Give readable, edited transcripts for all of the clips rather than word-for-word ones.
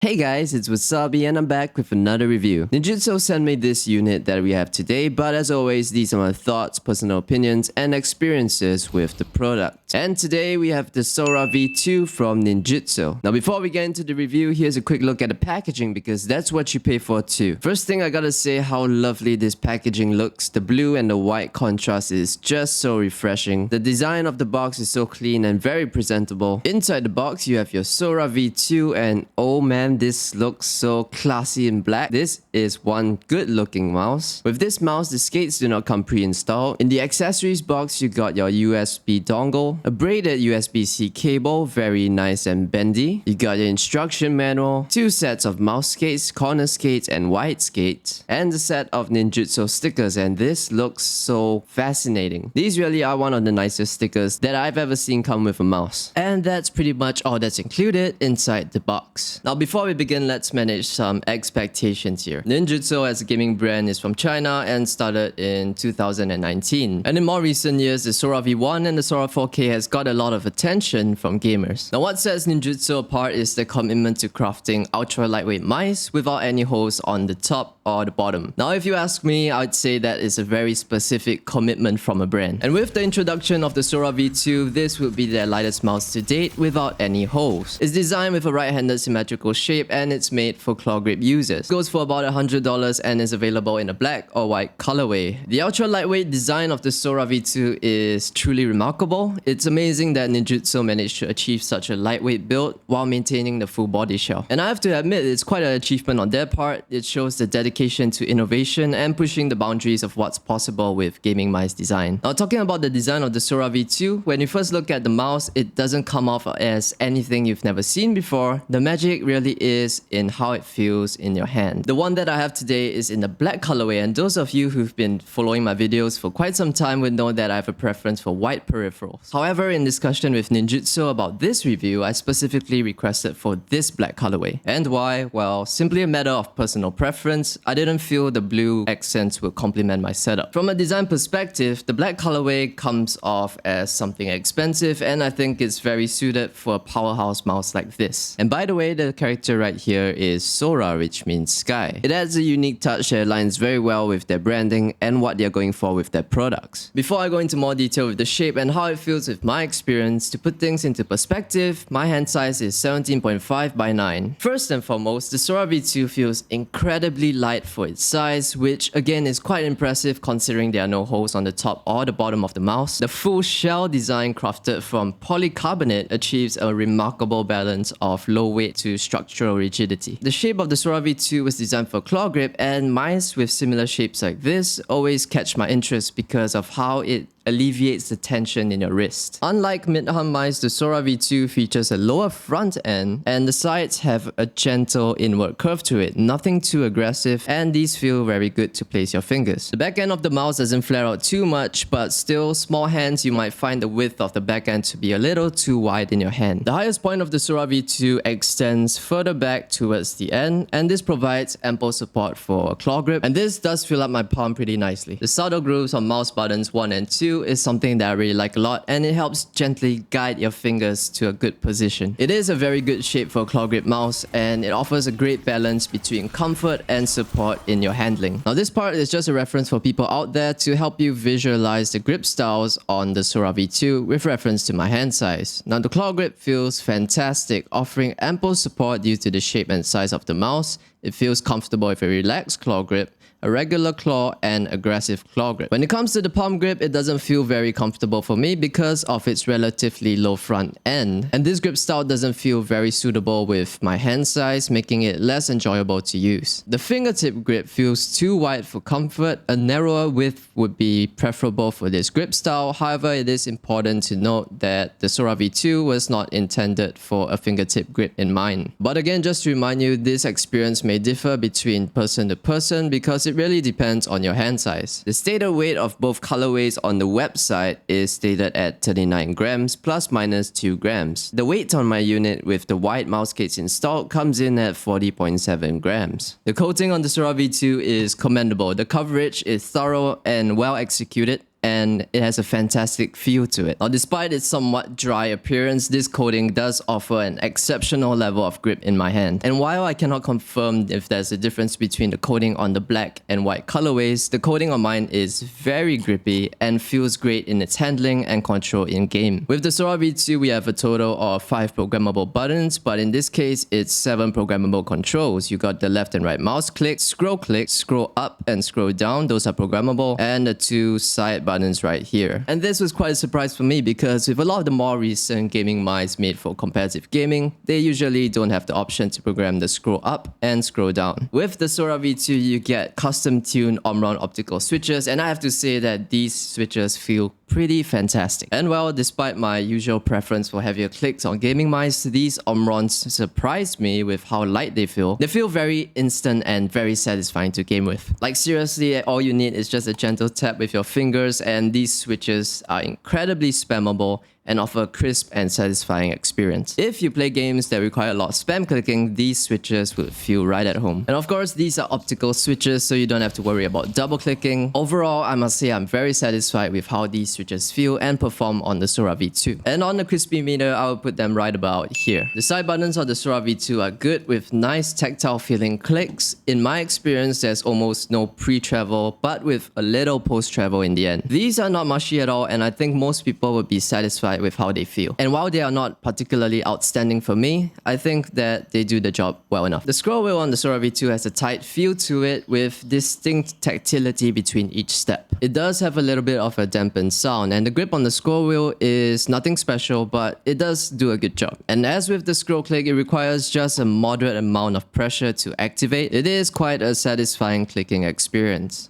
Hey guys, it's Wasabi and I'm back with another review. Ninjutso sent me this unit that we have today, but as always, these are my thoughts, personal opinions, and experiences with the product. And today we have the Sora V2 from Ninjutso. Now before we get into the review, here's a quick look at the packaging because that's what you pay for too. First thing I gotta say how lovely this packaging looks. The blue and the white contrast is just so refreshing. The design of the box is so clean and very presentable. Inside the box, you have your Sora V2 and oh man, this looks so classy in black. This is one good looking mouse. With this mouse, the skates do not come pre-installed. In the accessories box, you got your USB dongle, a braided USB-C cable, very nice and bendy. You got your instruction manual, two sets of mouse skates, corner skates and wide skates, and a set of Ninjutso stickers, and this looks so fascinating. These really are one of the nicest stickers that I've ever seen come with a mouse. And that's pretty much all that's included inside the box. Now before we begin, let's manage some expectations here. Ninjutso as a gaming brand is from China and started in 2019. And in more recent years, the Sora V1 and the Sora 4K has got a lot of attention from gamers. Now what sets Ninjutso apart is the commitment to crafting ultra lightweight mice without any holes on the top or the bottom. Now if you ask me, I'd say that is a very specific commitment from a brand. And with the introduction of the Sora V2, this would be their lightest mouse to date without any holes. It's designed with a right-handed symmetrical shape and it's made for claw grip users. It goes for about $100 and is available in a black or white colorway. The ultra lightweight design of the Sora V2 is truly remarkable. It's amazing that Ninjutso managed to achieve such a lightweight build while maintaining the full body shell. And I have to admit, it's quite an achievement on their part. It shows the dedication to innovation and pushing the boundaries of what's possible with gaming mice design. Now talking about the design of the Sora V2, when you first look at the mouse, it doesn't come off as anything you've never seen before. The magic really is in how it feels in your hand. The one that I have today is in the black colorway, and those of you who've been following my videos for quite some time would know that I have a preference for white peripherals. However, in discussion with Ninjutso about this review, I specifically requested for this black colorway. And why? Well, simply a matter of personal preference. I didn't feel the blue accents would complement my setup. From a design perspective, the black colorway comes off as something expensive, and I think it's very suited for a powerhouse mouse like this. And by the way, the character right here is Sora, which means sky. It adds a unique touch that aligns very well with their branding and what they're going for with their products. Before I go into more detail with the shape and how it feels with my experience, to put things into perspective, my hand size is 17.5 by 9. First and foremost, the Sora V2 feels incredibly light for its size, which again is quite impressive considering there are no holes on the top or the bottom of the mouse. The full shell design crafted from polycarbonate achieves a remarkable balance of low weight to structural rigidity. The shape of the Sora V2 was designed for claw grip, and mice with similar shapes like this always catch my interest because of how it alleviates the tension in your wrist. Unlike mid-arm mice, the Sora V2 features a lower front end and the sides have a gentle inward curve to it, nothing too aggressive, and these feel very good to place your fingers. The back end of the mouse doesn't flare out too much, but still, small hands, you might find the width of the back end to be a little too wide in your hand. The highest point of the Sora V2 extends further back towards the end, and this provides ample support for a claw grip, and this does fill up my palm pretty nicely. The subtle grooves on mouse buttons 1 and 2 is something that I really like a lot, and it helps gently guide your fingers to a good position. It is a very good shape for a claw grip mouse, and it offers a great balance between comfort and support in your handling. Now this part is just a reference for people out there to help you visualize the grip styles on the Sora V2 with reference to my hand size. Now the claw grip feels fantastic, offering ample support due to the shape and size of the mouse. It feels comfortable with a relaxed claw grip, a regular claw, and aggressive claw grip. When it comes to the palm grip, it doesn't feel very comfortable for me because of its relatively low front end, and this grip style doesn't feel very suitable with my hand size, making it less enjoyable to use. The fingertip grip feels too wide for comfort. A narrower width would be preferable for this grip style. However, it is important to note that the Sora V2 was not intended for a fingertip grip in mind. But again, just to remind you, this experience may differ between person to person because it really depends on your hand size. The stated weight of both colorways on the website is stated at 39 grams plus minus 2 grams. The weight on my unit with the white mouse case installed comes in at 40.7 grams. The coating on the Sora V2 is commendable. The coverage is thorough and well executed. and it has a fantastic feel to it. Now, despite its somewhat dry appearance, this coating does offer an exceptional level of grip in my hand. And while I cannot confirm if there's a difference between the coating on the black and white colorways, the coating on mine is very grippy and feels great in its handling and control in game. With the Sora V2, we have a total of 5 programmable buttons, but in this case, it's 7 programmable controls. You got the left and right mouse click, scroll up and scroll down. Those are programmable, and the 2 side buttons right here. And this was quite a surprise for me because with a lot of the more recent gaming mice made for competitive gaming, they usually don't have the option to program the scroll up and scroll down. With the Sora V2, you get custom tuned on-round optical switches, and I have to say that these switches feel pretty fantastic. And well, despite my usual preference for heavier clicks on gaming mice, these Omrons surprised me with how light they feel. They feel very instant and very satisfying to game with. Like seriously, all you need is just a gentle tap with your fingers, and these switches are incredibly spammable and offer a crisp and satisfying experience. If you play games that require a lot of spam clicking, these switches will feel right at home. And of course, these are optical switches, so you don't have to worry about double clicking. Overall, I must say I'm very satisfied with how these switches feel and perform on the Sora V2. And on the crispy meter, I will put them right about here. The side buttons of the Sora V2 are good with nice tactile feeling clicks. In my experience, there's almost no pre-travel, but with a little post-travel in the end. These are not mushy at all, and I think most people would be satisfied with how they feel. And while they are not particularly outstanding for me, I think that they do the job well enough. The scroll wheel on the Sora V2 has a tight feel to it with distinct tactility between each step. It does have a little bit of a dampened sound, and the grip on the scroll wheel is nothing special, but it does do a good job. And as with the scroll click, it requires just a moderate amount of pressure to activate. It is quite a satisfying clicking experience.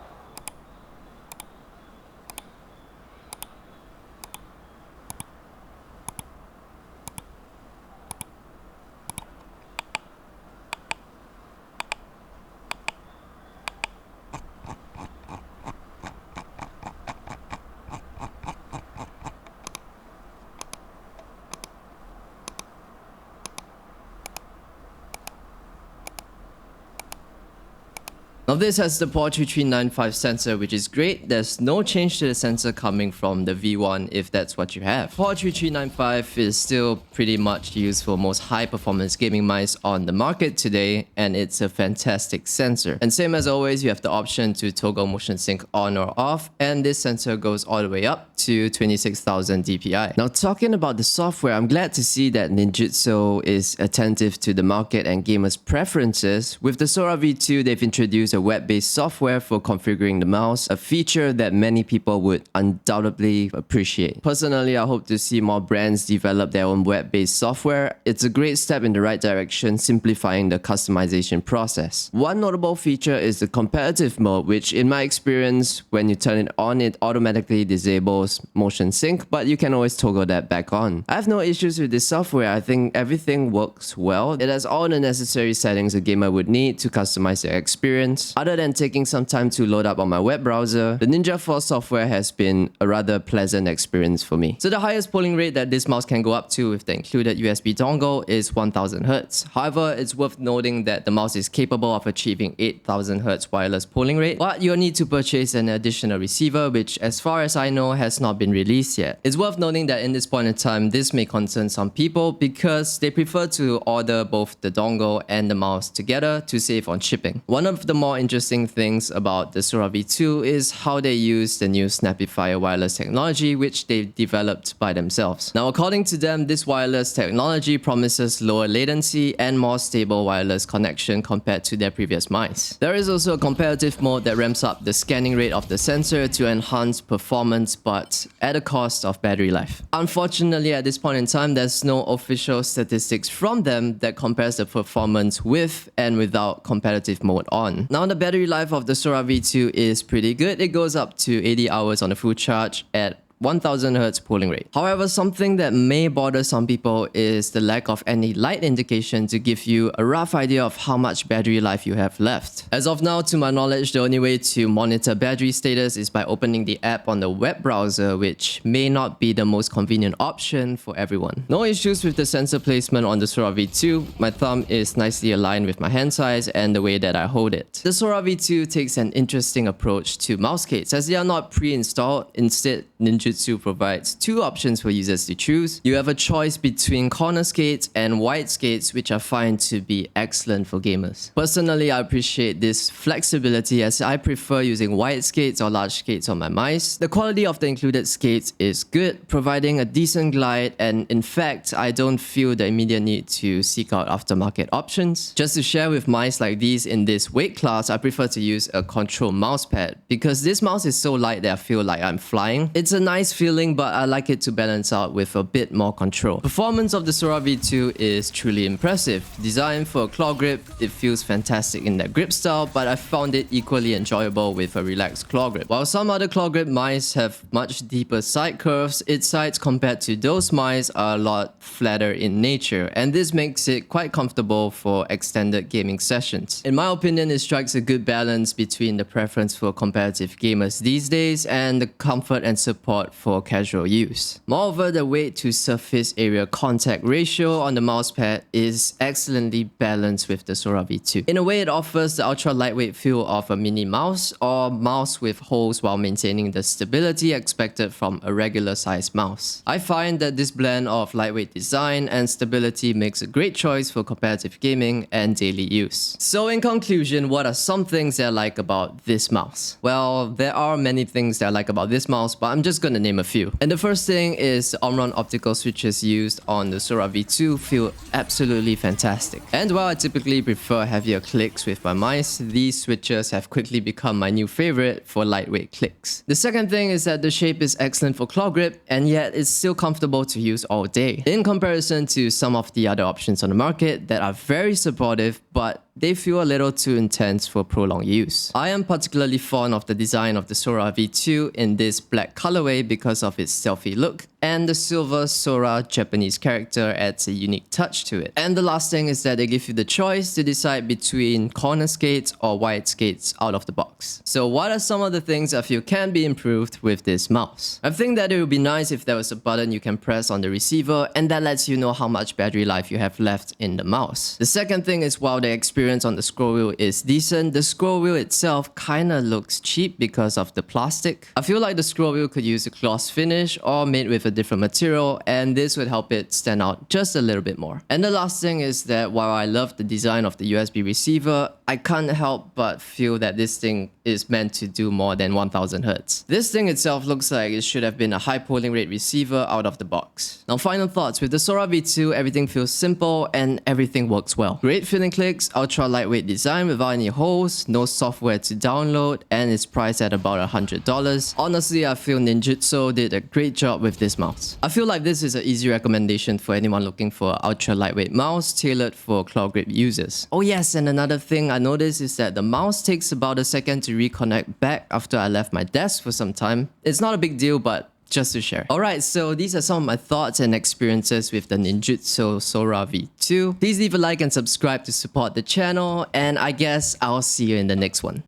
Now this has the port 3395 sensor, which is great. There's no change to the sensor coming from the V1 if that's what you have. Port 3395 is still pretty much used for most high performance gaming mice on the market today, and it's a fantastic sensor. And same as always, you have the option to toggle motion sync on or off, and this sensor goes all the way up to 26,000 dpi. Now talking about the software, I'm glad to see that Ninjutso is attentive to the market and gamers' preferences. With the Sora V2, they've introduced a web-based software for configuring the mouse, a feature that many people would undoubtedly appreciate. Personally, I hope to see more brands develop their own web-based software. It's a great step in the right direction, simplifying the customization process. One notable feature is the competitive mode, which in my experience, when you turn it on, it automatically disables motion sync, but you can always toggle that back on. I have no issues with this software. I think everything works well. It has all the necessary settings a gamer would need to customize their experience. Other than taking some time to load up on my web browser, the Ninja 4 software has been a rather pleasant experience for me. So the highest polling rate that this mouse can go up to with the included USB dongle is 1000 Hz. However, it's worth noting that the mouse is capable of achieving 8000 Hz wireless polling rate, but you'll need to purchase an additional receiver, which as far as I know has not been released yet. It's worth noting that in this point in time, this may concern some people because they prefer to order both the dongle and the mouse together to save on shipping. One of the more interesting things about the Sora V2 is how they use the new Snappyfire wireless technology, which they've developed by themselves. Now, according to them, this wireless technology promises lower latency and more stable wireless connection compared to their previous mice. There is also a competitive mode that ramps up the scanning rate of the sensor to enhance performance, but at a cost of battery life. Unfortunately, at this point in time, there's no official statistics from them that compares the performance with and without competitive mode on. Now, the battery life of the Sora V2 is pretty good. It goes up to 80 hours on a full charge at 1000 Hz polling rate. However, something that may bother some people is the lack of any light indication to give you a rough idea of how much battery life you have left. As of now, to my knowledge, the only way to monitor battery status is by opening the app on the web browser, which may not be the most convenient option for everyone. No issues with the sensor placement on the Sora V2. My thumb is nicely aligned with my hand size and the way that I hold it. The Sora V2 takes an interesting approach to mouse skates as they are not pre-installed. Instead, Ninjutso provides two options for users to choose. You have a choice between corner skates and wide skates, which I find to be excellent for gamers. Personally, I appreciate this flexibility as I prefer using wide skates or large skates on my mice. The quality of the included skates is good, providing a decent glide, and in fact, I don't feel the immediate need to seek out aftermarket options. Just to share with mice like these in this weight class, I prefer to use a control mouse pad because this mouse is so light that I feel like I'm flying. It's a nice feeling, but I like it to balance out with a bit more control. Performance of the Sora V2 is truly impressive. Designed for a claw grip, it feels fantastic in that grip style, but I found it equally enjoyable with a relaxed claw grip. While some other claw grip mice have much deeper side curves, its sides compared to those mice are a lot flatter in nature, and this makes it quite comfortable for extended gaming sessions. In my opinion, it strikes a good balance between the preference for competitive gamers these days and the comfort and support for casual use. Moreover, the weight to surface area contact ratio on the mousepad is excellently balanced with the Sora V2. In a way, it offers the ultra lightweight feel of a mini mouse or mouse with holes while maintaining the stability expected from a regular sized mouse. I find that this blend of lightweight design and stability makes a great choice for competitive gaming and daily use. So in conclusion, what are some things that I like about this mouse? Well, there are many things that I like about this mouse, but I'm just gonna name a few. And the first thing is the Omron optical switches used on the Sora V2 feel absolutely fantastic. And while I typically prefer heavier clicks with my mice, these switches have quickly become my new favorite for lightweight clicks. The second thing is that the shape is excellent for claw grip, and yet it's still comfortable to use all day. In comparison to some of the other options on the market that are very supportive, but they feel a little too intense for prolonged use. I am particularly fond of the design of the Sora V2 in this black colorway because of its stealthy look, and the silver Sora Japanese character adds a unique touch to it. And the last thing is that they give you the choice to decide between corner skates or wide skates out of the box. So what are some of the things I feel can be improved with this mouse? I think that it would be nice if there was a button you can press on the receiver and that lets you know how much battery life you have left in the mouse. The second thing is while the experience on the scroll wheel is decent, the scroll wheel itself kinda looks cheap because of the plastic. I feel like the scroll wheel could use a gloss finish or made with a different material, and this would help it stand out just a little bit more. And the last thing is that while I love the design of the USB receiver, I can't help but feel that this thing is meant to do more than 1000 Hz. This thing itself looks like it should have been a high polling rate receiver out of the box. Now, final thoughts. With the Sora V2, everything feels simple and everything works well. Great feeling clicks, ultra lightweight design without any holes, no software to download, and it's priced at about $100. Honestly, I feel Ninjutso did a great job with this mouse. I feel like this is an easy recommendation for anyone looking for an ultra lightweight mouse tailored for claw grip users. Oh yes, and another thing I noticed is that the mouse takes about a second to reconnect back after I left my desk for some time. It's not a big deal, but just to share. Alright, so these are some of my thoughts and experiences with the Ninjutso Sora V2. Please leave a like and subscribe to support the channel, and I guess I'll see you in the next one.